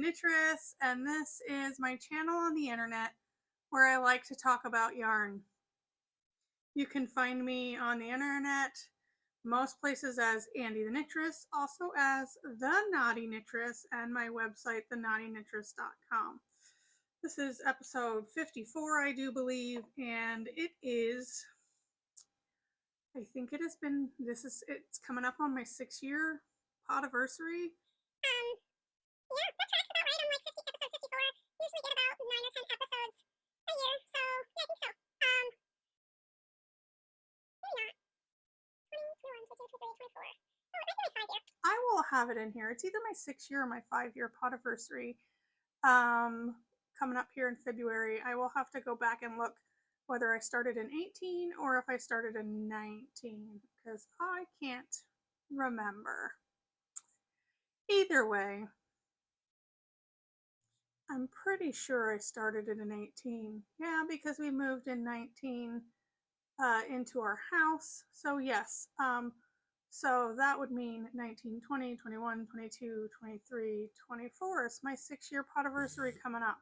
Knittress, and this is my channel on the internet where I like to talk about yarn. You can find me on the internet most places as Andi The Knittress, also as The Naughty Knittress, and my website, theknowttyknittress.com. This is episode 54, I do believe, and it is, I think it has been, it's coming up on my 6-year podiversary. Yeah, that tracks about right. I'm like episode 54. Usually get about 9 or 10 episodes a year, so yeah, I think so. Maybe not. 20, 21, 22, 23, 24. Oh, it might be my 5 year. I will have it in here. It's either my 6-year or my 5-year podiversary coming up here in February. I will have to go back and look whether I started in 18 or if I started in 19 because I can't remember. Either way, I'm pretty sure I started it in 18. Yeah, because we moved in 19 into our house. So yes, so that would mean 19, 20, 21, 22, 23, 24. It's my 6-year podiversary coming up.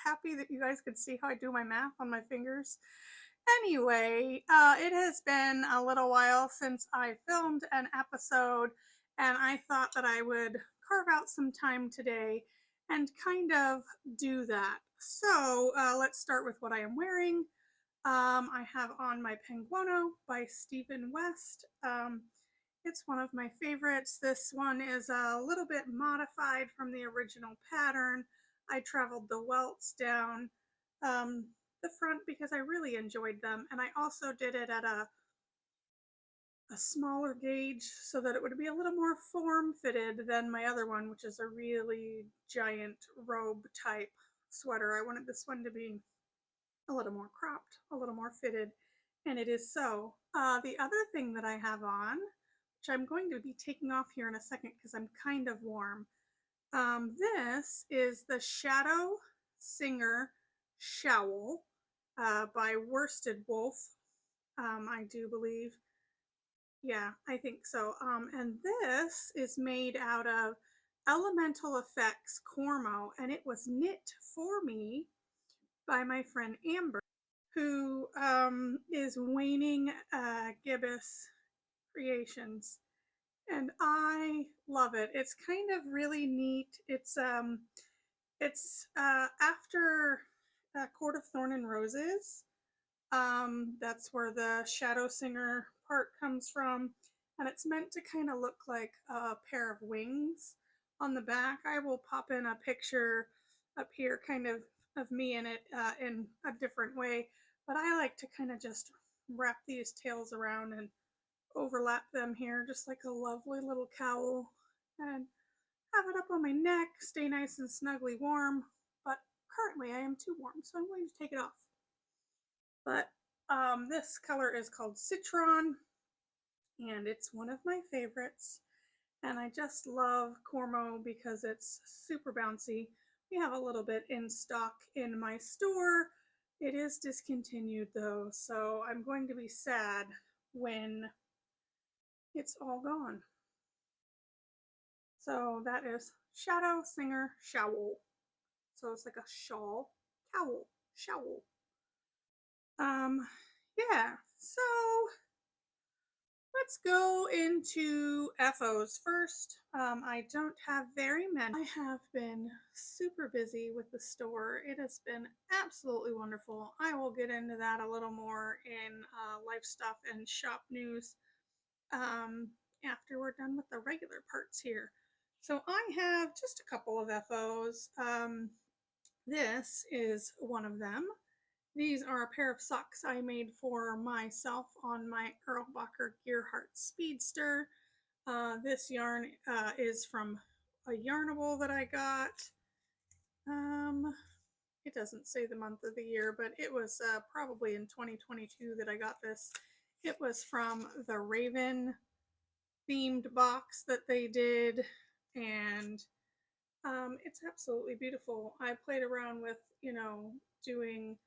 Happy that you guys could see how I do my math on my fingers. Anyway, it has been a little while since I filmed an episode, and I thought that I would carve out some time today and kind of do that. So let's start with what I am wearing. I have on my Pengono by Stephen West. It's one of my favorites. This one is a little bit modified from the original pattern. I traveled the welts down the front because I really enjoyed them, and I also did it at a smaller gauge so that it would be a little more form-fitted than my other one, which is a really giant robe type sweater. I wanted this one to be a little more cropped, a little more fitted, and it is so. The other thing that I have on, which I'm going to be taking off here in a second because I'm kind of warm, this is the Shadowsinger Showl by Worsted Wolf, I do believe. Yeah, I think so. And this is made out of Elemental Effects Cormo, and it was knit for me by my friend Amber, who is Waning Gibbous Creations, and I love it. It's kind of really neat. It's after Court of Thorn and Roses. That's where the Shadowsinger part comes from, and it's meant to kind of look like a pair of wings on the back. I will pop in a picture up here kind of me in it in a different way, but I like to kind of just wrap these tails around and overlap them here just like a lovely little cowl and have it up on my neck, stay nice and snugly warm, but currently I am too warm, so I'm going to take it off. But this color is called Citron, and it's one of my favorites, and I just love Cormo because it's super bouncy. We have a little bit in stock in my store. It is discontinued though, so I'm going to be sad when it's all gone. So that is Shadowsinger Showl. So it's like a shawl, cowl, showl. Yeah, so let's go into FOs first. I don't have very many. I have been super busy with the store. It has been absolutely wonderful. I will get into that a little more in life stuff and shop news after we're done with the regular parts here. So I have just a couple of FOs. This is one of them. These are a pair of socks I made for myself on my Earlbacher Gearheart Speedster. This yarn is from a Yarnable that I got. It doesn't say the month of the year, but it was probably in 2022 that I got this. It was from the Raven themed box that they did, and it's absolutely beautiful. I played around with, doing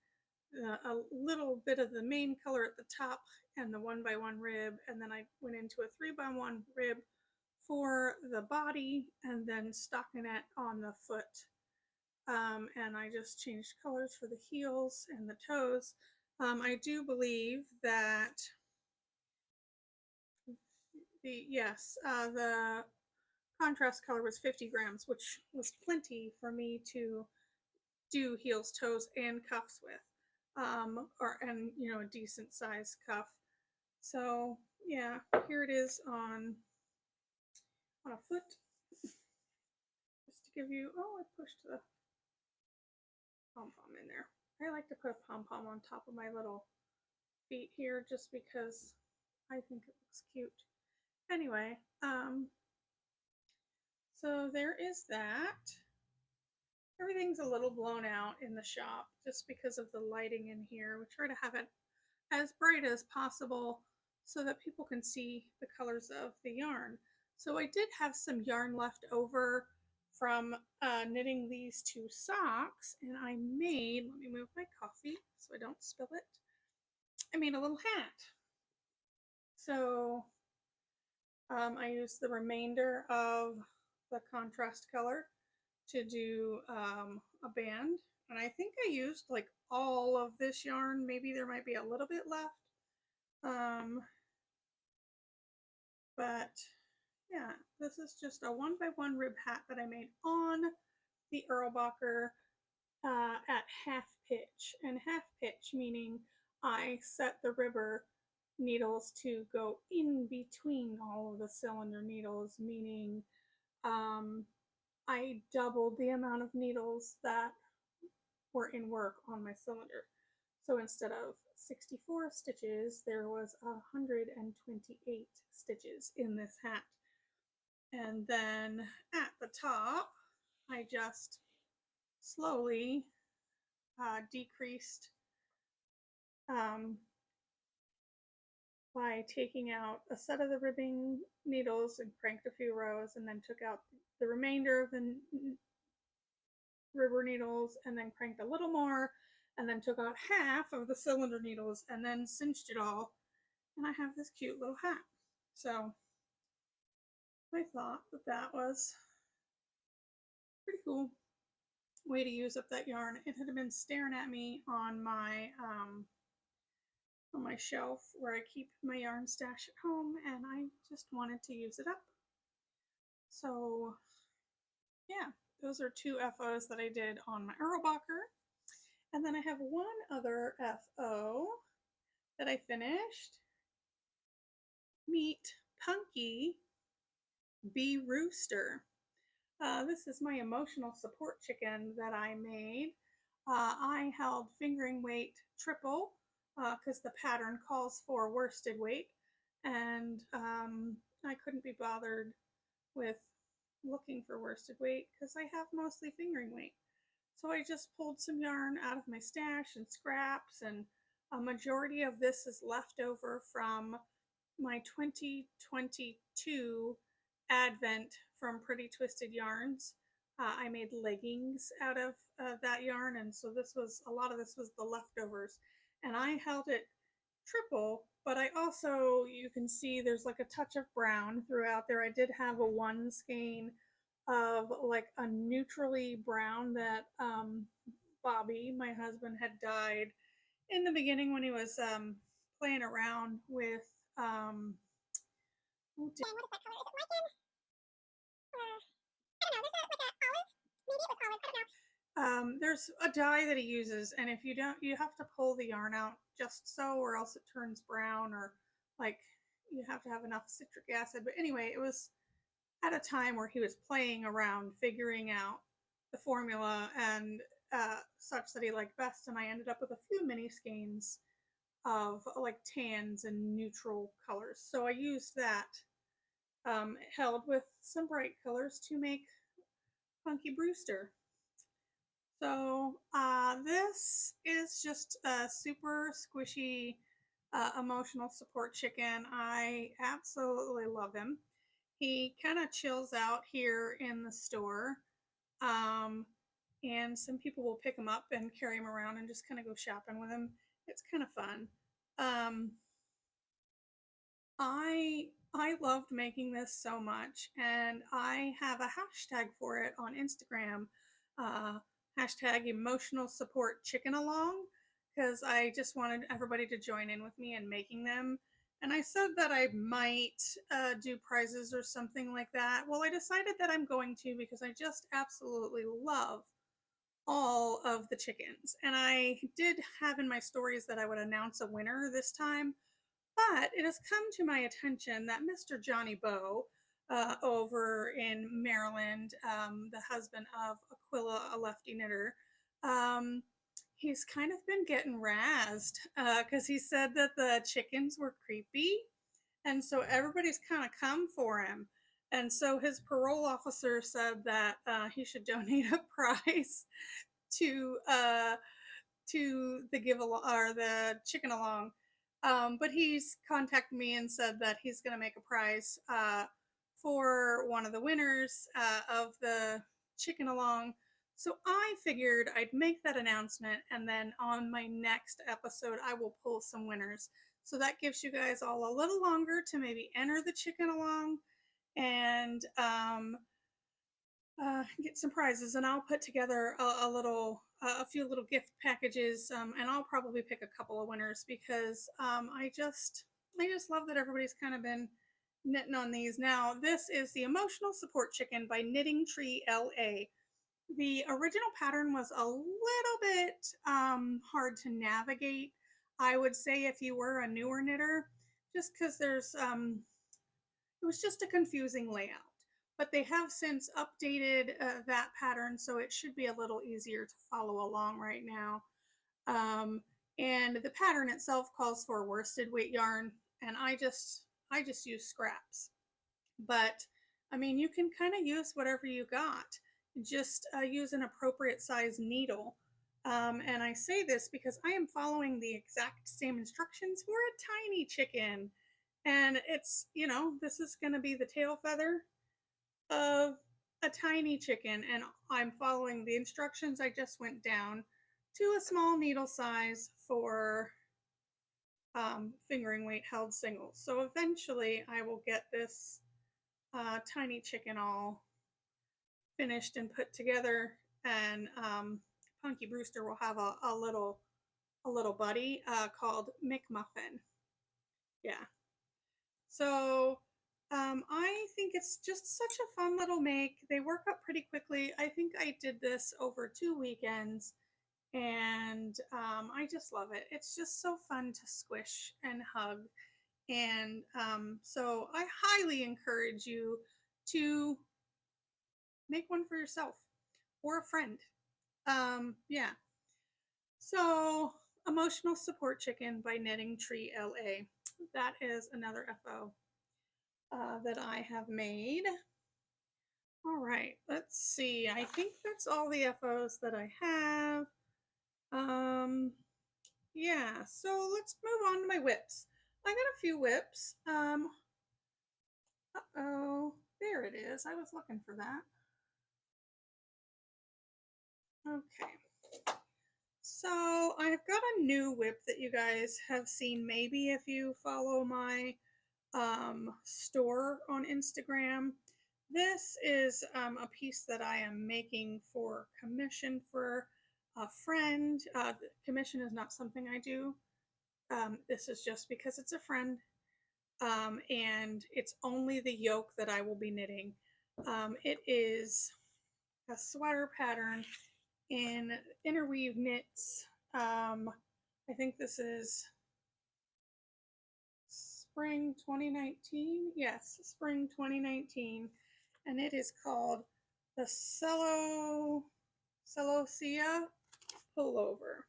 a little bit of the main color at the top and the 1x1 rib, and then I went into a 3x1 rib for the body and then stockinette on the foot. And I just changed colors for the heels and the toes. I do believe that the contrast color was 50 grams, which was plenty for me to do heels, toes, and cuffs with, and a decent size cuff. So yeah, here it is on a foot. Just to give you, I pushed the pom-pom in there. I like to put a pom-pom on top of my little feet here just because I think it looks cute. Anyway, so there is that. Everything's a little blown out in the shop just because of the lighting in here. We try to have it as bright as possible so that people can see the colors of the yarn. So I did have some yarn left over from knitting these two socks, and I made, let me move my coffee so I don't spill it, I made a little hat. So I used the remainder of the contrast color to do a band, and I think I used like all of this yarn. Maybe there might be a little bit left, but yeah, this is just a 1x1 rib hat that I made on the Earlbacher at half pitch, and half pitch meaning I set the ribber needles to go in between all of the cylinder needles, meaning I doubled the amount of needles that were in work on my cylinder. So instead of 64 stitches, there was 128 stitches in this hat. And then at the top, I just slowly decreased by taking out a set of the ribbing needles and cranked a few rows, and then took out the remainder of the ribber needles and then cranked a little more, and then took out half of the cylinder needles and then cinched it all, and I have this cute little hat. So I thought that that was pretty cool way to use up that yarn. It had been staring at me on my shelf where I keep my yarn stash at home, and I just wanted to use it up. So yeah, those are two FOs that I did on my Earlbacher. And then I have one other FO that I finished. Meet Punky Bee Rooster. This is my emotional support chicken that I made. I held fingering weight triple because the pattern calls for worsted weight, and I couldn't be bothered with looking for worsted weight because I have mostly fingering weight. So I just pulled some yarn out of my stash and scraps, and a majority of this is left over from my 2022 advent from Pretty Twisted Yarns. I made leggings out of that yarn, and so a lot of this was the leftovers, and I held it triple, but I also, you can see there's like a touch of brown throughout there. I did have a one skein of like a neutrally brown that Bobby, my husband, had dyed in the beginning when he was playing around with what is that color? Is it lichen? I don't know. There's like a olive. Maybe it was olive. I don't know. There's a dye that he uses, and if you don't, you have to pull the yarn out just so, or else it turns brown, or like you have to have enough citric acid. But anyway, it was at a time where he was playing around, figuring out the formula and such that he liked best, and I ended up with a few mini skeins of like tans and neutral colors. So I used that held with some bright colors to make Funky Brewster. So this is just a super squishy emotional support chicken. I absolutely love him. He kind of chills out here in the store, and some people will pick him up and carry him around and just kind of go shopping with him. It's kind of fun. I I loved making this so much, and I have a hashtag for it on Instagram, uh, hashtag emotional support chicken along, because I just wanted everybody to join in with me in making them. And I said that I might do prizes or something like that. Well, I decided that I'm going to because I just absolutely love all of the chickens. And I did have in my stories that I would announce a winner this time, but it has come to my attention that Mr. Johnny Bow over in Maryland, the husband of Aquila, a lefty knitter, um, he's kind of been getting razzed because he said that the chickens were creepy. And so everybody's kind of come for him. And so his parole officer said that he should donate a prize to the give along or the chicken along. But he's contacted me and said that he's going to make a prize for one of the winners of the chicken along. So I figured I'd make that announcement, and then on my next episode, I will pull some winners. So that gives you guys all a little longer to maybe enter the chicken along and get some prizes, and I'll put together a few little gift packages, and I'll probably pick a couple of winners because I just love that everybody's kind of been knitting on these. Now, this is the Emotional Support Chicken by Knitting Tree LA. The original pattern was a little bit hard to navigate, I would say, if you were a newer knitter, just because it was just a confusing layout. But they have since updated that pattern, so it should be a little easier to follow along right now. And the pattern itself calls for worsted weight yarn, and I just use scraps. But I mean, you can kind of use whatever you got. Just use an appropriate size needle. And I say this because I am following the exact same instructions for a tiny chicken. And it's, this is going to be the tail feather of a tiny chicken, and I'm following the instructions. I just went down to a small needle size for fingering weight held singles. So eventually I will get this tiny chicken all finished and put together, and Punky Brewster will have a little buddy called Mick Muffin. Yeah. So I think it's just such a fun little make. They work up pretty quickly. I think I did this over 2 weekends, and I just love it. It's just so fun to squish and hug. And so I highly encourage you to make one for yourself or a friend. Yeah. So, Emotional Support Chicken by Knitting Tree LA. That is another FO that I have made. All right, let's see. I think that's all the FOs that I have. Yeah, so let's move on to my whips. I got a few whips. Uh-oh, there it is. I was looking for that. Okay. So I've got a new whip that you guys have seen maybe if you follow my store on Instagram. This is a piece that I am making for commission for a friend. Commission is not something I do. This is just because it's a friend, and it's only the yoke that I will be knitting. It is a sweater pattern in Interweave Knits. I think this is spring 2019. Yes, spring 2019. And it is called the Celosia Pullover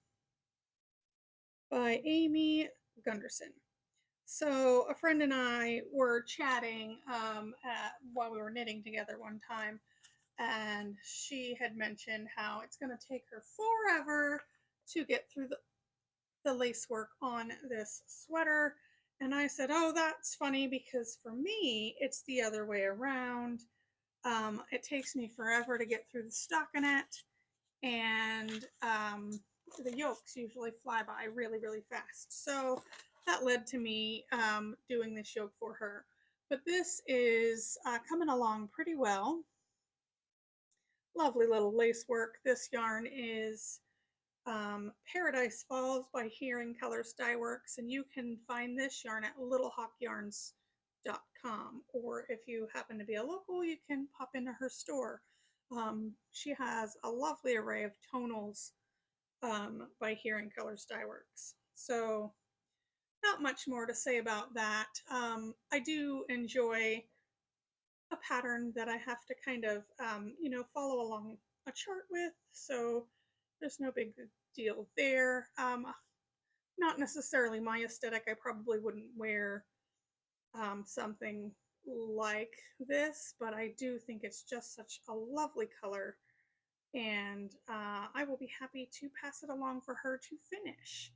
by Amy Gunderson. So a friend and I were chatting while we were knitting together one time, and she had mentioned how it's going to take her forever to get through the lace work on this sweater. And I said, oh, that's funny because for me, it's the other way around. It takes me forever to get through the stockinette, and the yolks usually fly by really, really fast. So that led to me doing this yoke for her. But this is coming along pretty well. Lovely little lace work. This yarn is Paradise Falls by Here in Colors Dyeworks, and you can find this yarn at littlehawkyarns.com, or if you happen to be a local, you can pop into her store. She has a lovely array of tonals by Here in Colors Dyeworks. So not much more to say about that. I do enjoy a pattern that I have to kind of, follow along a chart with, so there's no big deal there. Not necessarily my aesthetic. I probably wouldn't wear something like this, but I do think it's just such a lovely color, and I will be happy to pass it along for her to finish.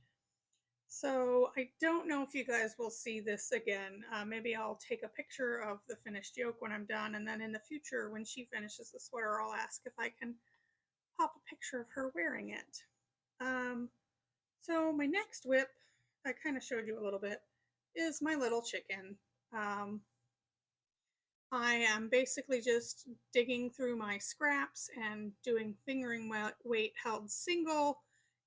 So I don't know if you guys will see this again. Maybe I'll take a picture of the finished yoke when I'm done, and then in the future when she finishes the sweater, I'll ask if I can pop a picture of her wearing it. So my next whip, I kind of showed you a little bit, is my little chicken. I am basically just digging through my scraps and doing fingering weight held single.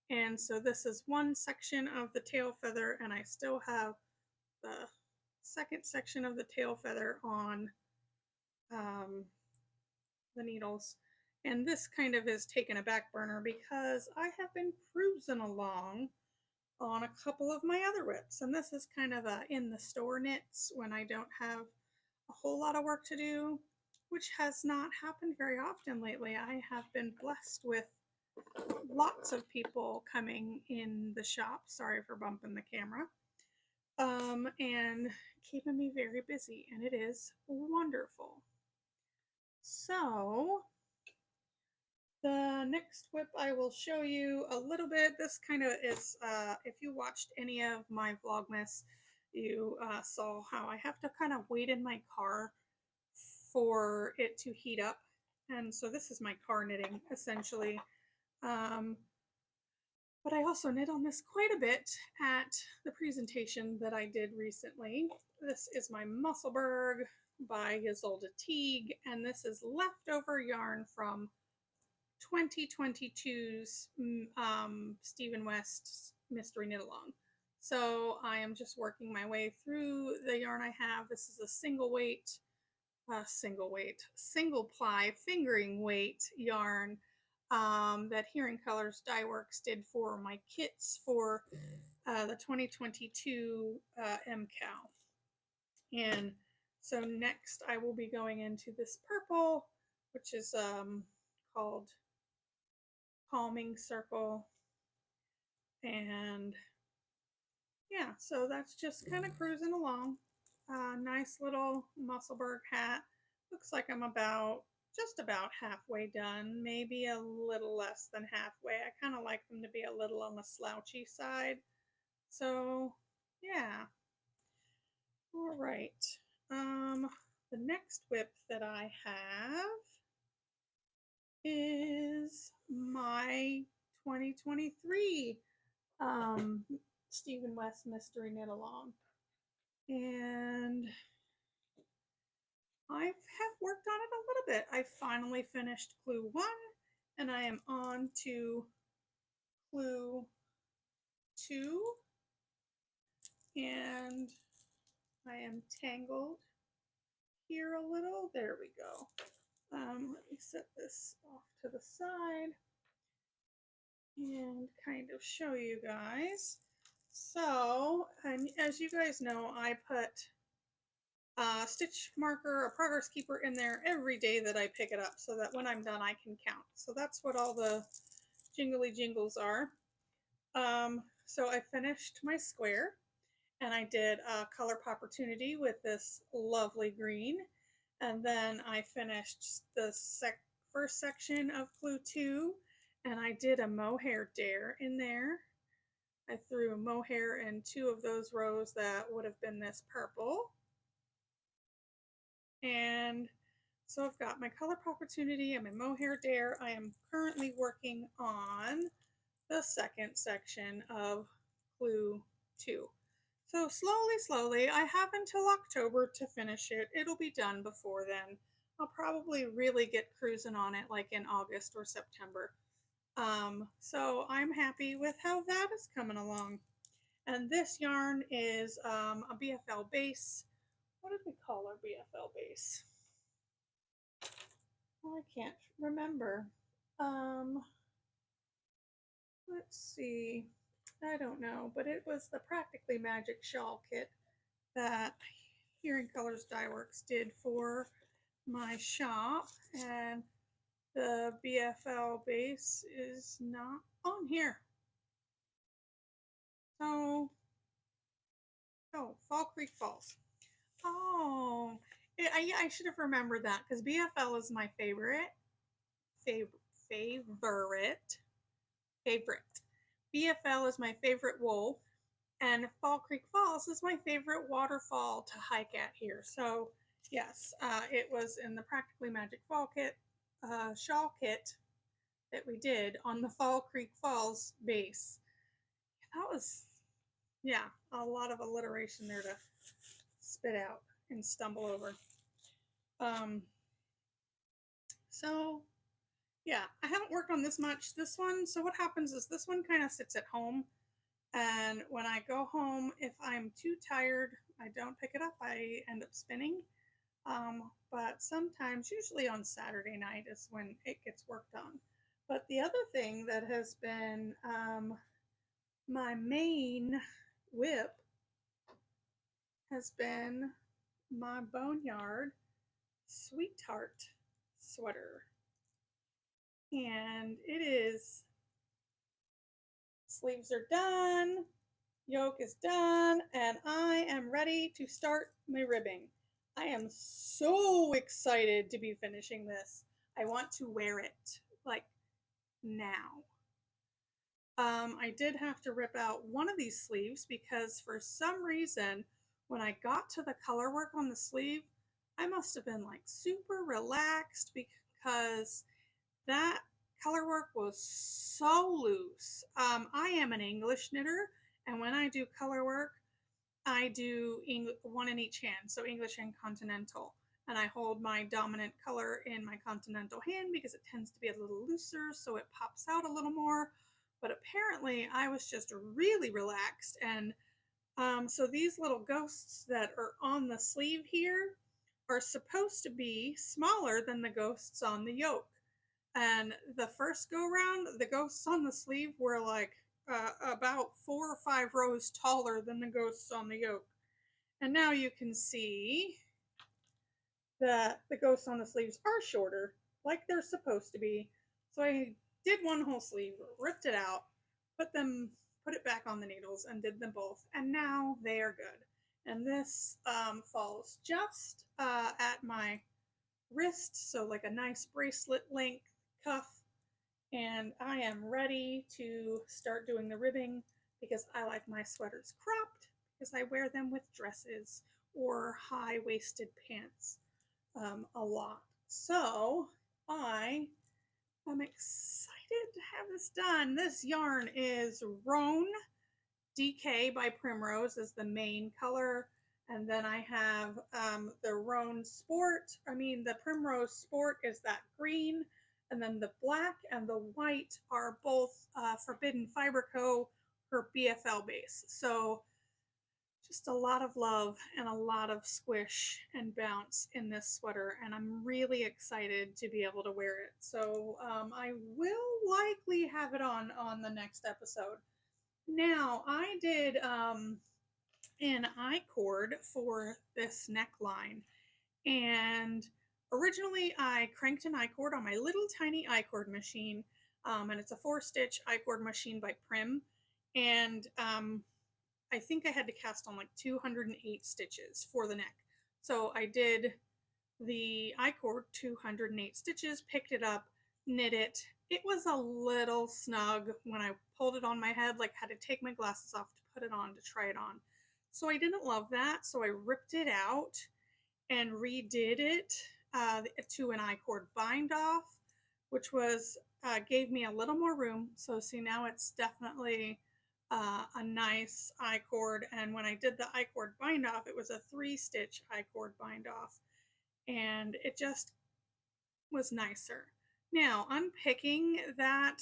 And so this is one section of the tail feather, and I still have the second section of the tail feather on the needles. And this kind of is taken a back burner because I have been cruising along on a couple of my other whips. And this is kind of a in the store knits when I don't have a whole lot of work to do, which has not happened very often lately. I have been blessed with lots of people coming in the shop. Sorry for bumping the camera. And keeping me very busy, and it is wonderful. So the next whip I will show you a little bit. This kind of is, if you watched any of my Vlogmas, you saw how I have to kind of wait in my car for it to heat up. And so this is my car knitting, essentially. But I also knit on this quite a bit at the presentation that I did recently. This is my Musselburgh by Ysolda Teague, and this is leftover yarn from 2022's Stephen West's Mystery Knit Along. So I am just working my way through the yarn I have. This is a single ply fingering weight yarn that Here in Colors Dyeworks did for my kits for the 2022 MCOW. And so next I will be going into this purple, which is called Calming Circle. And yeah, so that's just kind of cruising along. Nice little Musselburgh hat. Looks like I'm just about halfway done, maybe a little less than halfway. I kind of like them to be a little on the slouchy side. So yeah. All right. The next whip that I have is my 2023 Stephen West Mystery Knit Along. And I have worked on it a little bit. I finally finished clue 1, and I am on to clue 2, and I am tangled here a little. There we go. Let me set this off to the side and kind of show you guys. So, and as you guys know, I put a stitch marker, a progress keeper in there every day that I pick it up so that when I'm done I can count. So that's what all the jingly jingles are. So I finished my square, and I did a color opportunity with this lovely green, and then I finished the first section of clue 2, and I did a mohair dare in there. I threw a mohair in 2 of those rows that would have been this purple. And so I've got my color opportunity and my mohair dare. I am currently working on the second section of clue 2. So slowly, I have until October to finish it. It'll be done before then. I'll probably really get cruising on it like in August or September. So I'm happy with how that is coming along. And this yarn is a BFL base. What did we call our BFL base? Well, I can't remember. Let's see. I don't know, but it was the Practically Magic shawl kit that Here in Colors Dyeworks did for my shop, and the BFL base is not on here. So, oh, Fall Creek Falls. Oh, I should have remembered that because BFL is my favorite. BFL is my favorite wool, and Fall Creek Falls is my favorite waterfall to hike at here. So yes, it was in the Practically Magic Fall Kit, shawl kit that we did on the Fall Creek Falls base. That was, yeah, a lot of alliteration there to spit out and stumble over. So yeah, I haven't worked on this much. This one, so what happens is this one kind of sits at home, and when I go home, if I'm too tired, I don't pick it up. I end up spinning. But sometimes, usually on Saturday night, is when it gets worked on. But the other thing that has been my main whip has been my Boneyard Sweetheart sweater. And it is, sleeves are done, yoke is done, and I am ready to start my ribbing. I am so excited to be finishing this. I want to wear it like now. I did have to rip out one of these sleeves because for some reason when I got to the color work on the sleeve, I must have been like super relaxed because that color work was so loose. I am an English knitter, and when I do color work, I do one in each hand, so English and continental. And I hold my dominant color in my continental hand because it tends to be a little looser, so it pops out a little more. But apparently I was just really relaxed. And so these little ghosts that are on the sleeve here are supposed to be smaller than the ghosts on the yoke. And the first go round, the ghosts on the sleeve were like about 4 or 5 rows taller than the ghosts on the yoke. And now you can see that the ghosts on the sleeves are shorter, like they're supposed to be. So I did one whole sleeve, ripped it out, put it back on the needles, and did them both. And now they are good. And this falls just at my wrist, so like a nice bracelet length cuff. And I am ready to start doing the ribbing because I like my sweaters cropped because I wear them with dresses or high-waisted pants a lot. So I am excited to have this done. This yarn is Roan DK by Primrose is the main color. And then I have the Roan the Primrose Sport is that green. And then the black and the white are both Forbidden Fiber Co. her BFL base. So just a lot of love and a lot of squish and bounce in this sweater. And I'm really excited to be able to wear it. So I will likely have it on the next episode. Now, I did an I-cord for this neckline. And originally, I cranked an I-cord on my little tiny I-cord machine, and it's a 4-stitch I-cord machine by Prim, and I think I had to cast on like 208 stitches for the neck. So I did the I-cord 208 stitches, picked it up, knit it. It was a little snug when I pulled it on my head, like had to take my glasses off to put it on to try it on. So I didn't love that, so I ripped it out and redid it to an I-cord bind off, which was gave me a little more room. So see, now it's definitely a nice I-cord, and when I did the I-cord bind off, it was a 3-stitch I-cord bind off, and it just was nicer. Now, unpicking that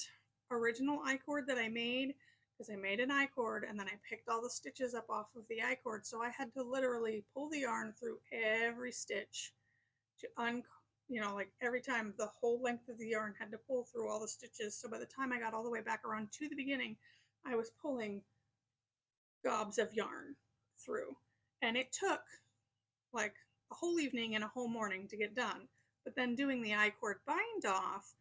original I-cord that I made, because I made an I-cord and then I picked all the stitches up off of the I-cord, so I had to literally pull the yarn through every stitch to like every time the whole length of the yarn had to pull through all the stitches. So by the time I got all the way back around to the beginning, I was pulling gobs of yarn through, and it took like a whole evening and a whole morning to get done. But then doing the I-cord bind off,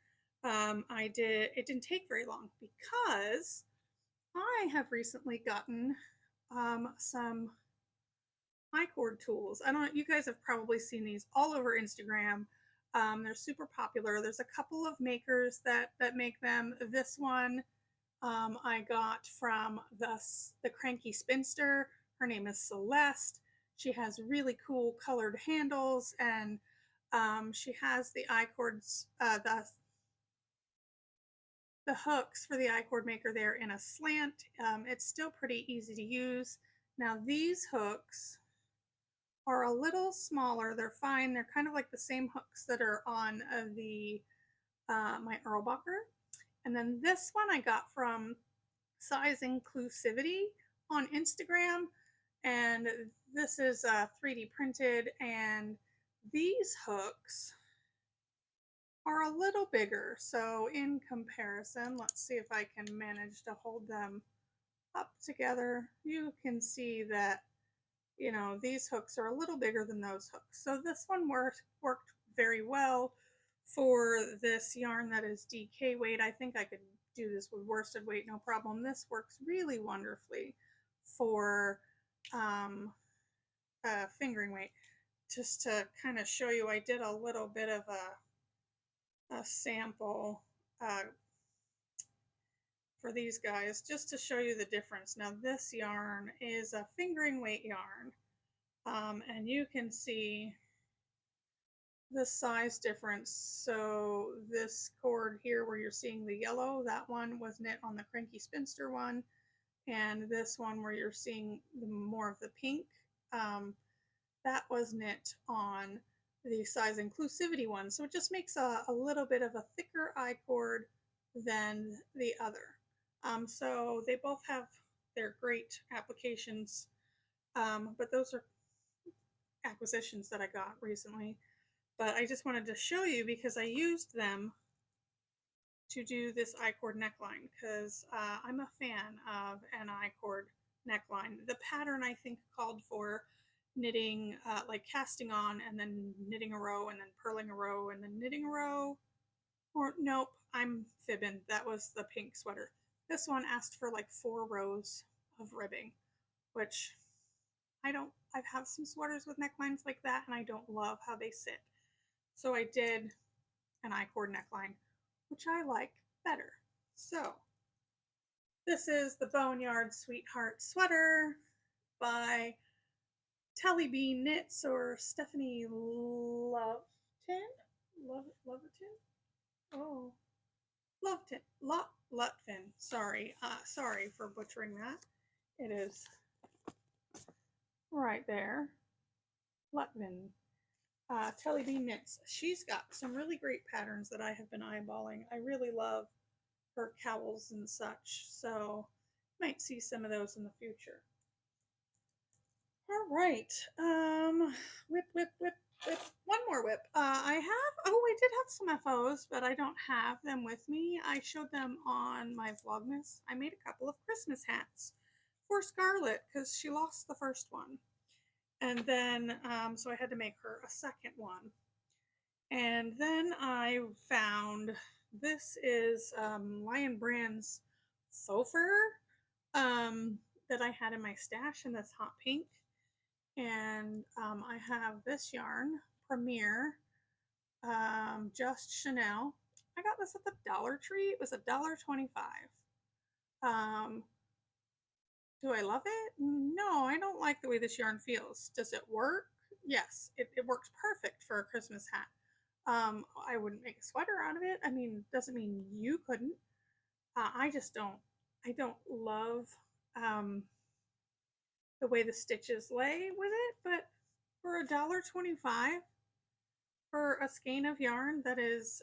it didn't take very long because I have recently gotten some I-cord tools. I don't know, you guys have probably seen these all over Instagram. They're super popular. There's a couple of makers that make them. This one I got from the Cranky Spinster. Her name is Celeste. She has really cool colored handles, and she has the I-cords, the hooks for the I-cord maker there in a slant. It's still pretty easy to use. Now these hooks are a little smaller. They're fine. They're kind of like the same hooks that are on my Earlbacher. And then this one I got from Size Inclusivity on Instagram. And this is 3D printed. And these hooks are a little bigger. So in comparison, let's see if I can manage to hold them up together. You can see that these hooks are a little bigger than those hooks. So this one worked very well for this yarn that is DK weight. I think I could do this with worsted weight, no problem. This works really wonderfully for fingering weight. Just to kind of show you, I did a little bit of a sample for these guys, just to show you the difference. Now this yarn is a fingering weight yarn, and you can see the size difference. So this cord here where you're seeing the yellow, that one was knit on the Cranky Spinster one, and this one where you're seeing more of the pink, that was knit on the Size Inclusivity one. So it just makes a little bit of a thicker I-cord than the other. So they both have their great applications, but those are acquisitions that I got recently. But I just wanted to show you because I used them to do this I-cord neckline, because I'm a fan of an I-cord neckline. The pattern I think called for knitting, like casting on and then knitting a row and then purling a row and then knitting a row. Or nope, I'm fibbing. That was the pink sweater. This one asked for like 4 rows of ribbing, which I have some sweaters with necklines like that, and I don't love how they sit. So I did an I-cord neckline, which I like better. So this is the Boneyard Sweetheart Sweater by Tellybean Knits, or Stephanie Loveton? Loveton? Oh. Lutfin. Sorry. Sorry for butchering that. It is right there. Lutfin. Tellybean Knits. She's got some really great patterns that I have been eyeballing. I really love her cowls and such, so you might see some of those in the future. All right. Whip. One more whip. I did have some FOs, but I don't have them with me. I showed them on my Vlogmas. I made a couple of Christmas hats for Scarlett because she lost the first one. And then, so I had to make her a second one. And then I found, this is Lion Brand's faux fur that I had in my stash in this hot pink. And I have this yarn, Premier, Just Chanel. I got this at the Dollar Tree. It was $1.25. Do I love it? No, I don't like the way this yarn feels. Does it work? Yes, it works perfect for a Christmas hat. I wouldn't make a sweater out of it. I mean, doesn't mean you couldn't. I don't love the way the stitches lay with it, but for $1.25 for a skein of yarn that is,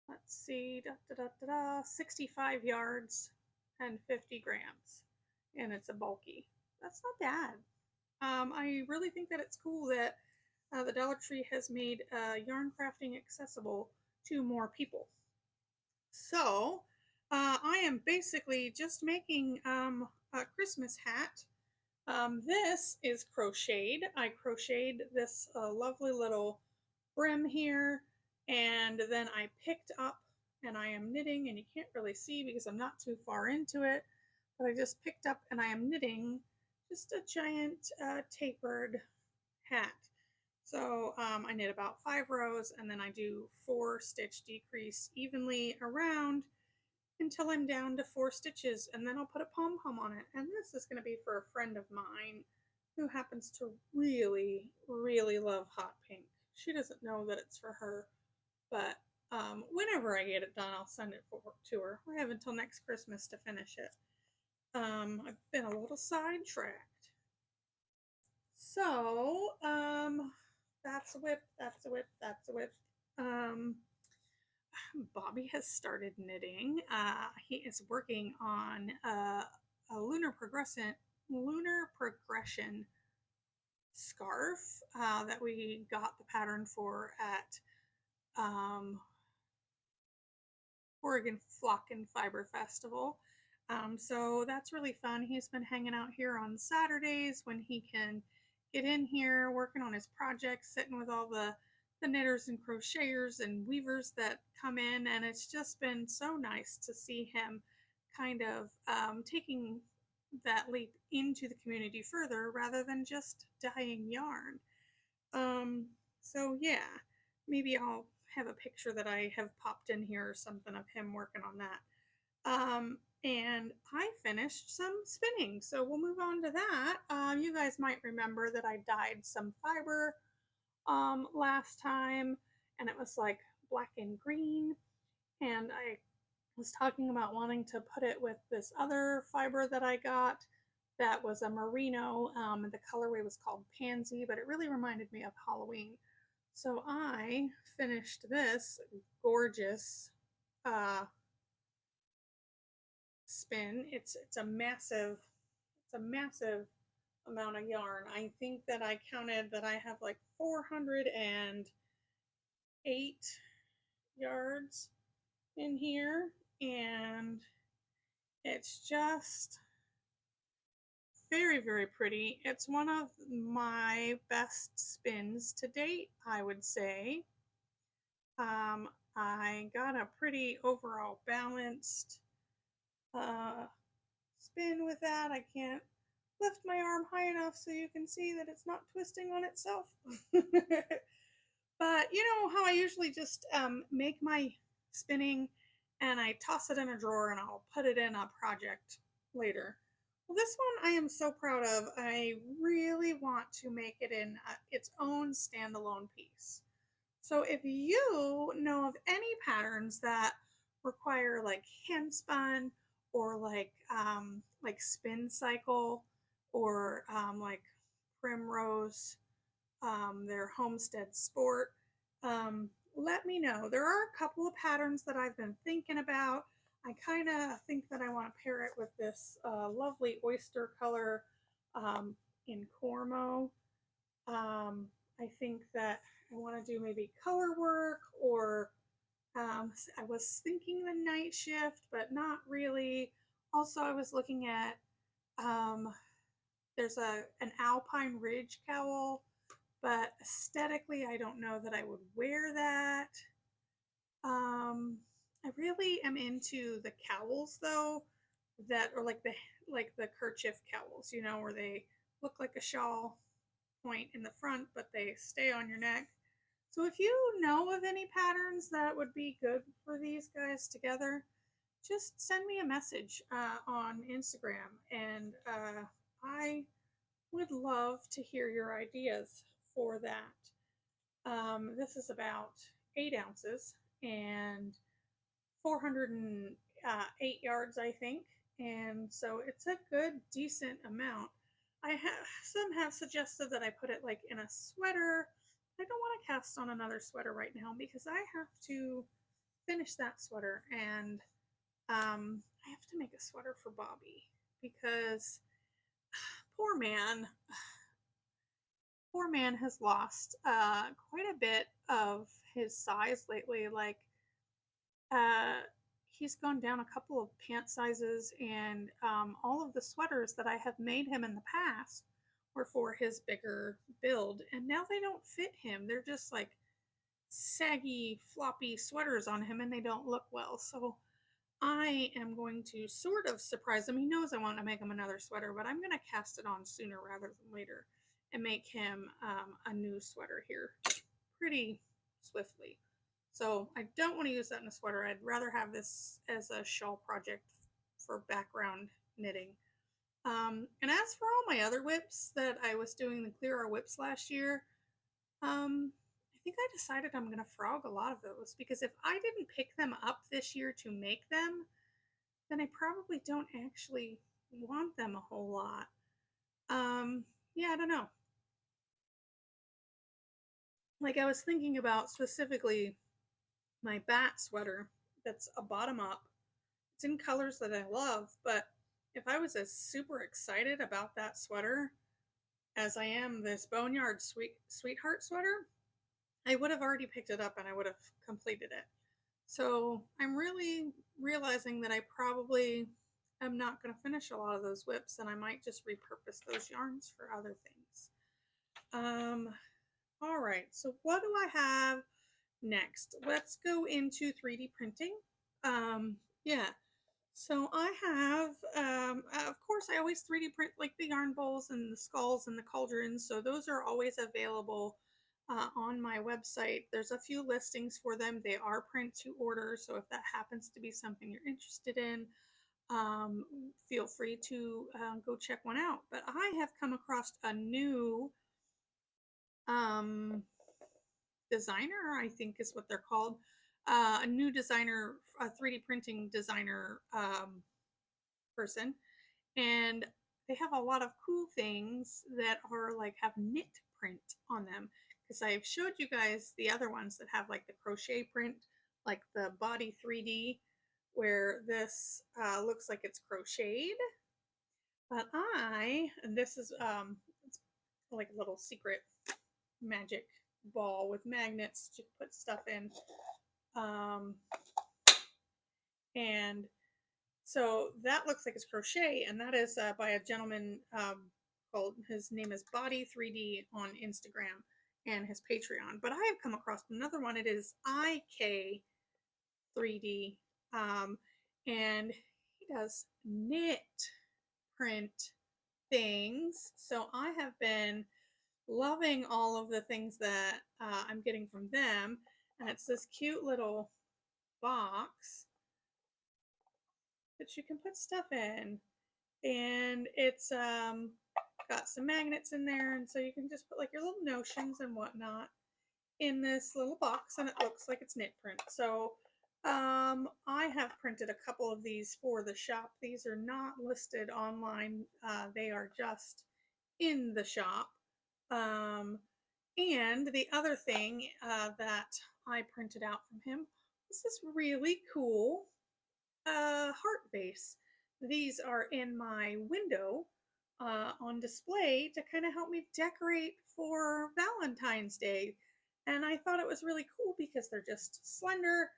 let's see, 65 yards and 50 grams, and it's a bulky. That's not bad. I really think that it's cool that the Dollar Tree has made yarn crafting accessible to more people. So I am basically just making a Christmas hat. This is crocheted. I crocheted this lovely little brim here, and then I picked up, and I am knitting, and you can't really see because I'm not too far into it, but I just picked up and I am knitting just a giant tapered hat. So I knit about 5 rows, and then I do 4 stitch decrease evenly around until I'm down to 4 stitches, and then I'll put a pom-pom on it. And this is going to be for a friend of mine who happens to really, really love hot pink. She doesn't know that it's for her, but whenever I get it done, I'll send it to her. I have until next Christmas to finish it. I've been a little sidetracked. So, that's a whip, that's a whip, that's a whip. Bobby has started knitting. He is working on a lunar progression scarf that we got the pattern for at Oregon Flock and Fiber Festival. So that's really fun. He's been hanging out here on Saturdays when he can get in here, working on his projects, sitting with all the knitters and crocheters and weavers that come in, and it's just been so nice to see him kind of taking that leap into the community further rather than just dyeing yarn. So yeah, maybe I'll have a picture that I have popped in here or something of him working on that. And I finished some spinning, so we'll move on to that. You guys might remember that I dyed some fiber last time, and it was like black and green, and I was talking about wanting to put it with this other fiber that I got that was a merino, and the colorway was called Pansy, but it really reminded me of Halloween. So I finished this gorgeous spin. It's a massive amount of yarn. I think that I counted that I have like 408 yards in here, and it's just very, very pretty. It's one of my best spins to date, I would say. I got a pretty overall balanced spin with that. I can't lift my arm high enough so you can see that it's not twisting on itself. But you know how I usually just make my spinning and I toss it in a drawer and I'll put it in a project later. Well, this one I am so proud of. I really want to make it in its own standalone piece. So if you know of any patterns that require like hand spun or like spin cycle or like Primrose, their Homestead Sport, let me know. There are a couple of patterns that I've been thinking about. I kind of think that I want to pair it with this lovely oyster color in Cormo. I think that I want to do maybe color work, or I was thinking the night shift, but not really. Also, I was looking at there's an Alpine Ridge cowl, but aesthetically, I don't know that I would wear that. I really am into the cowls though, that are like the kerchief cowls, you know, where they look like a shawl point in the front, but they stay on your neck. So if you know of any patterns that would be good for these guys together, just send me a message on Instagram, and I would love to hear your ideas for that. This is about 8 ounces and 8 yards, I think, and so it's a good, decent amount. Some have suggested that I put it like in a sweater. I don't want to cast on another sweater right now because I have to finish that sweater, and I have to make a sweater for Bobby because poor man, poor man has lost quite a bit of his size lately. Like, uh, he's gone down a couple of pant sizes, and all of the sweaters that I have made him in the past were for his bigger build, and now they don't fit him. They're just like saggy, floppy sweaters on him, and they don't look well. So I am going to sort of surprise him. He knows I want to make him another sweater, but I'm going to cast it on sooner rather than later and make him a new sweater here pretty swiftly. So I don't want to use that in a sweater. I'd rather have this as a shawl project for background knitting. And as for all my other whips that I was doing the Clear Our Whips last year, I think I decided I'm going to frog a lot of those because if I didn't pick them up this year to make them, then I probably don't actually want them a whole lot. Yeah, I don't know. Like, I was thinking about specifically my bat sweater that's a bottom up. It's in colors that I love, but if I was as super excited about that sweater as I am this Boneyard Sweetheart sweater, I would have already picked it up and I would have completed it. So I'm really realizing that I probably am not going to finish a lot of those whips, and I might just repurpose those yarns for other things. All right, so what do I have next? Let's go into 3D printing. Yeah, so I have, of course, I always 3D print like the yarn bowls and the skulls and the cauldrons, so those are always available on my website. There's a few listings for them. They are print to order, so if that happens to be something you're interested in, feel free to go check one out. But I have come across a new designer, I think is what they're called, a new designer, a 3D printing designer person, and they have a lot of cool things that are like have knit print on them, because I've showed you guys the other ones that have like the crochet print, like the body 3D, where this looks like it's crocheted. But and this is it's like a little secret magic ball with magnets to put stuff in, and so that looks like it's crochet, and that is by a gentleman called, his name is Body 3D on Instagram and his Patreon. But I have come across another one. It is IK 3D, and he does knit print things. So I have been loving all of the things that I'm getting from them, and it's this cute little box that you can put stuff in, and it's got some magnets in there, and so you can just put like your little notions and whatnot in this little box, and it looks like it's knit print. So I have printed a couple of these for the shop. These are not listed online, they are just in the shop. And the other thing that I printed out from him was this really cool heart vase. These are in my window on display to kind of help me decorate for Valentine's Day. And I thought it was really cool because they're just slender.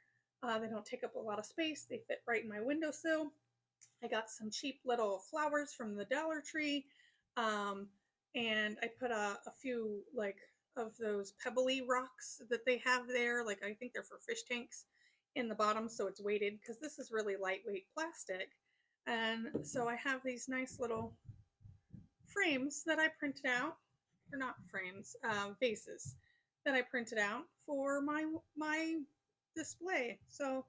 They don't take up a lot of space. They fit right in my windowsill. I got some cheap little flowers from the Dollar Tree. And I put a few like of those pebbly rocks that they have there. Like, I think they're for fish tanks in the bottom, so it's weighted because this is really lightweight plastic. And so I have these nice little frames that I printed out, or not frames, vases that I printed out for my display. So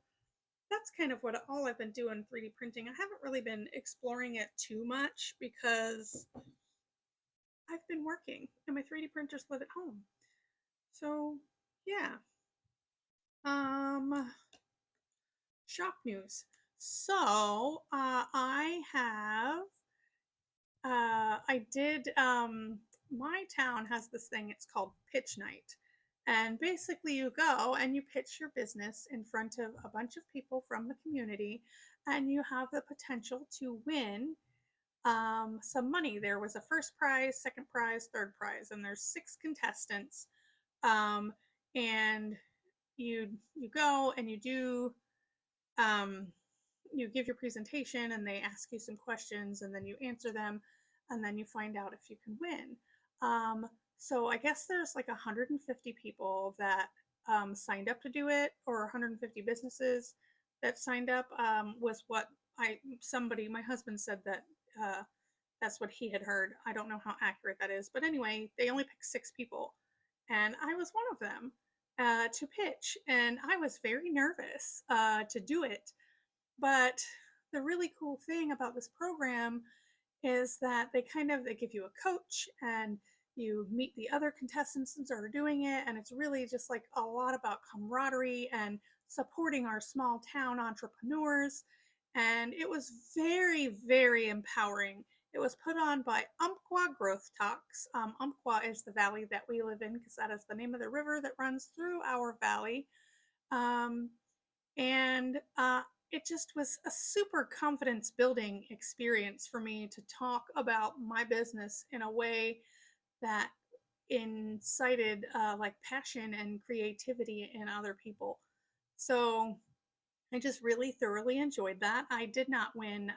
that's kind of what all I've been doing 3D printing. I haven't really been exploring it too much because I've been working and my 3D printers live at home. So yeah. Shop news. So I have, I did, my town has this thing, it's called Pitch Night. And basically, you go and you pitch your business in front of a bunch of people from the community, and you have the potential to win some money. There was a first prize, second prize, third prize, and there's 6 contestants. Um, and you go and you do um, you give your presentation, and they ask you some questions, and then you answer them, and then you find out if you can win. So I guess there's like 150 people that signed up to do it, or 150 businesses that signed up. Was what my husband said that that's what he had heard. I don't know how accurate that is, but anyway, they only picked 6 people, and I was one of them to pitch, and I was very nervous to do it. But the really cool thing about this program is that they give you a coach, and you meet the other contestants that are doing it, and it's really just like a lot about camaraderie and supporting our small town entrepreneurs. And it was very, very empowering. It was put on by Umpqua Growth Talks. Umpqua is the valley that we live in, because that is the name of the river that runs through our valley. Um, and it just was a super confidence building experience for me to talk about my business in a way that incited like passion and creativity in other people. So I just really thoroughly enjoyed that. I did not win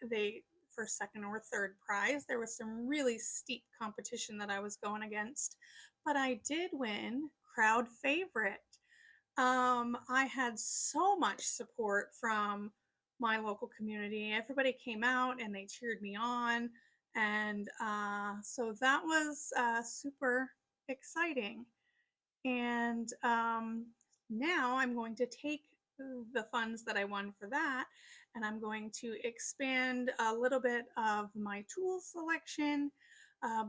they for second or third prize. There was some really steep competition that I was going against, but I did win crowd favorite. I had so much support from my local community. Everybody came out and they cheered me on. And so that was super exciting. And now I'm going to take the funds that I won for that, and I'm going to expand a little bit of my tool selection,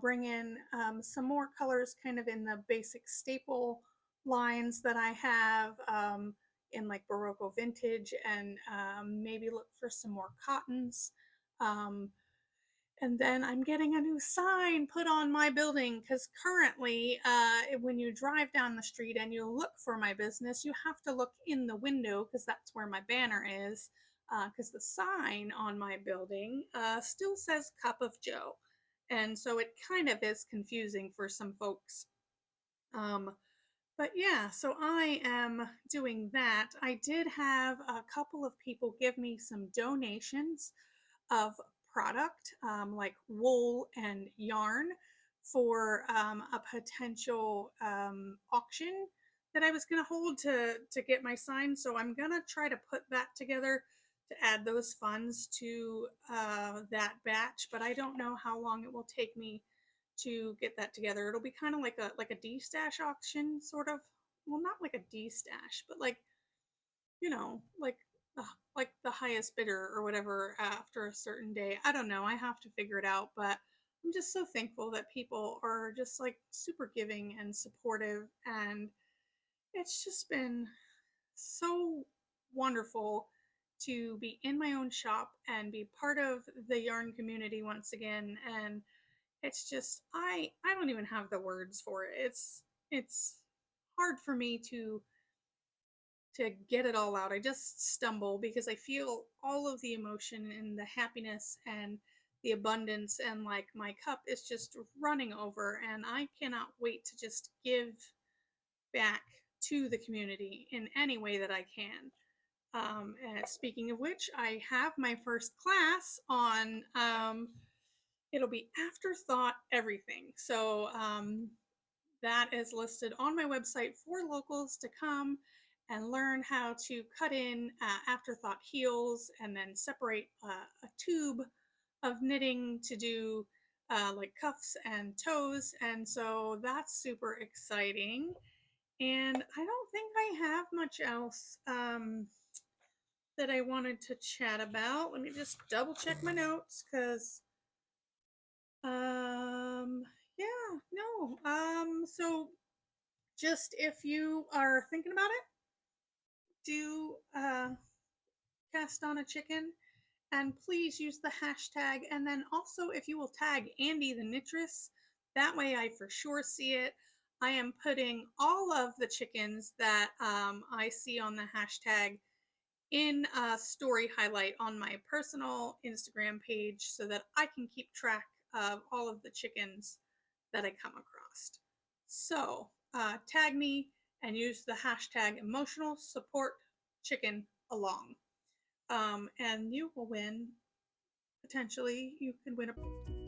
bring in some more colors kind of in the basic staple lines that I have in like Barocco vintage, and maybe look for some more cottons. Um, and then I'm getting a new sign put on my building, because currently, when you drive down the street and you look for my business, you have to look in the window, because that's where my banner is. Because the sign on my building still says Cup of Joe. And so it kind of is confusing for some folks. But yeah, so I am doing that. I did have a couple of people give me some donations of product, like wool and yarn, for a potential auction that I was going to hold to get my sign. So I'm going to try to put that together to add those funds to that batch, but I don't know how long it will take me to get that together. It'll be kind of like a D-stash auction, sort of. Well, not like a D-stash, but like, like like the highest bidder or whatever after a certain day. I don't know. I have to figure it out, but I'm just so thankful that people are just like super giving and supportive, and it's just been so wonderful to be in my own shop and be part of the yarn community once again. And it's just I don't even have the words for it. It's hard for me to get it all out. I just stumble because I feel all of the emotion and the happiness and the abundance, and like my cup is just running over, and I cannot wait to just give back to the community in any way that I can. And speaking of which, I have my first class on, it'll be afterthought everything. So that is listed on my website for locals to come and learn how to cut in afterthought heels, and then separate a tube of knitting to do like cuffs and toes. And so that's super exciting. And I don't think I have much else that I wanted to chat about. Let me just double check my notes, because yeah, no. So just if you are thinking about it, do cast on a chicken. And please use the hashtag. And then also, if you will tag Andi The Knittress, that way I for sure see it. I am putting all of the chickens that I see on the hashtag in a story highlight on my personal Instagram page so that I can keep track of all of the chickens that I come across. So tag me and use the hashtag emotional support chicken along. And you will win. Potentially, you can win a